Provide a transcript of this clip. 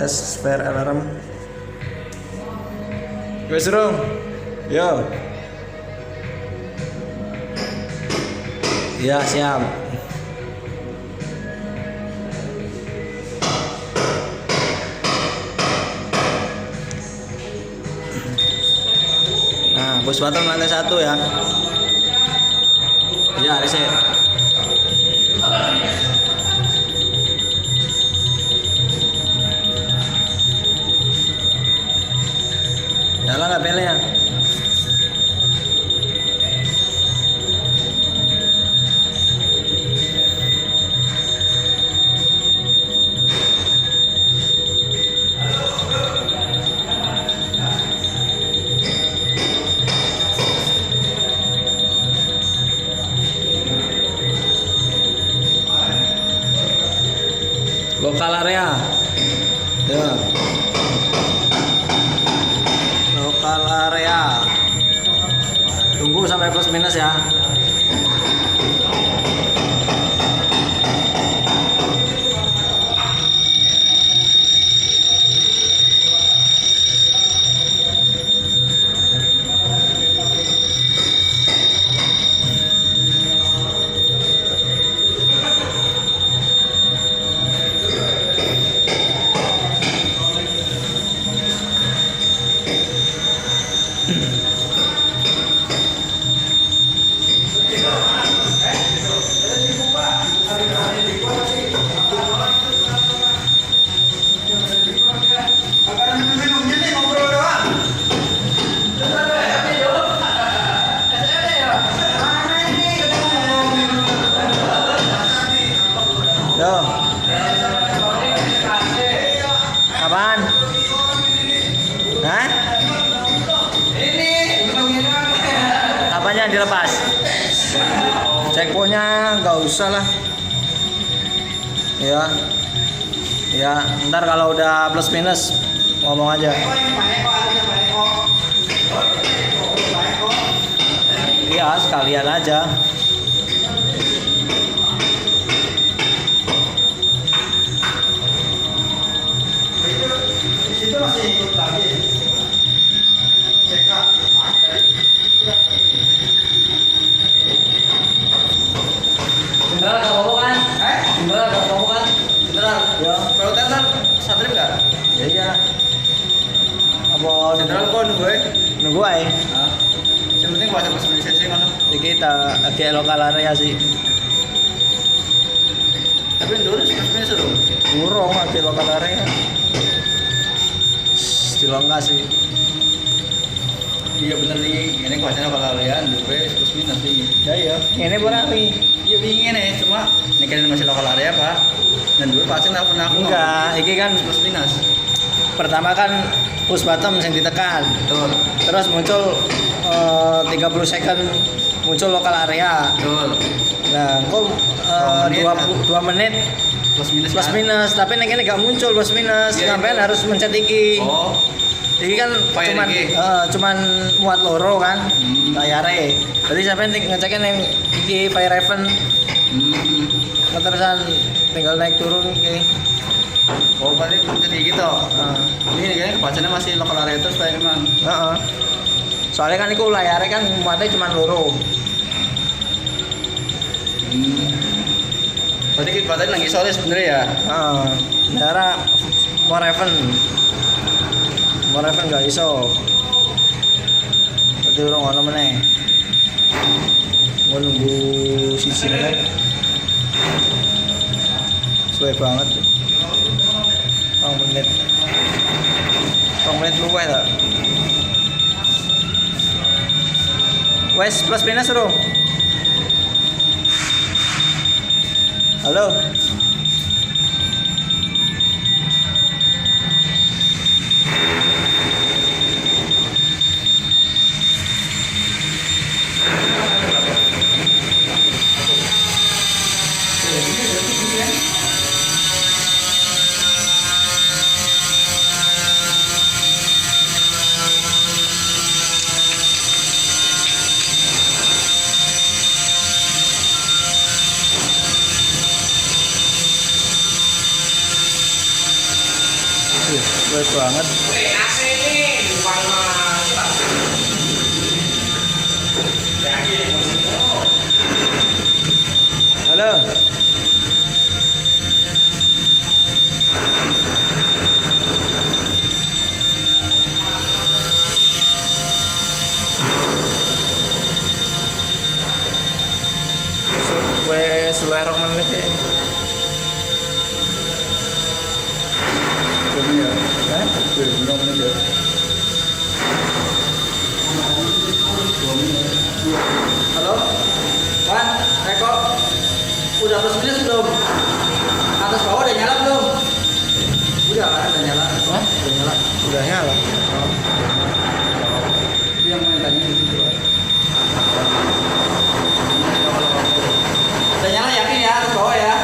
tes spare alarm. Gue suruh, yo. Ya siap. Nah, bus bottom lantai 1 ya. Ya, reset. Nyala nggak belnya? Lokal area. Ya. Lokal area. Tunggu sampai plus minus ya. Yo. Kapan? Hah? Apanya dilepas? Cekponya nggak usah lah. Ya. Ya, ntar kalau udah plus minus ngomong aja. Iya, sekalian aja. Itu masih ikut lagi. Cekak. Beneran gak mau kan? Beneran gak mau kan? Beneran. Ya. PUT kan satrim enggak? Ya iya. Apa Beneran kok nunggu ya? nunggu aja? Hah? Yang penting bahasa bahasa Indonesia kan. Di kita kayak lokal area sih. Tapi dulu sebenarnya seru. Burung kayak lokal area. Di longga sih. Iya bener nih, ini bahasanya kalau kalian dulu plus minus nih. Ya iya. Ini berapa nih? Iya bingung nih, cuma ini kalian masih lokal area pak. Dan dulu pasti nelfon aku. Enggak, ini kan Plus minus. pertama kan push bottom yang ditekan. Betul. Terus muncul 30 second muncul lokal area. Betul. Nah, kok 2 menit Plus minus. plus kan? minus, tapi ini nggak muncul plus minus. Iya, Sampai itu. harus mencet iki. Oh. Ini kan Fire cuman iki. cuman muat loro kan layare. Jadi sampai ngecekin yang iki fire event terusan tinggal naik turun iki. Oh berarti jadi gitu. Ini kayaknya kebacanya masih lokal area terus kayak emang. Heeh. Soalnya kan iku layare kan muatnya cuman loro. Berarti kebacanya lagi sore sebenarnya ya. Heeh. Darah more event gak iso. Berarti urung ono meneh. Mau nunggu sisi kan. Suwe banget. 2 menit. 2 menit luwih ta. Wes plus minus urung. Halo. Baik banget. AC ini bukan Halo. Wes lerong menit ya. ya. Hah? Belum menit ya. Halo? Wan, Eko. Udah plus minus belum? Atas bawah udah nyala belum? Udah kan, udah nyala. Hah? Udah nyala. Udah nyala. Itu yang main tadi itu. Udah nyala yakin ya atas bawah ya?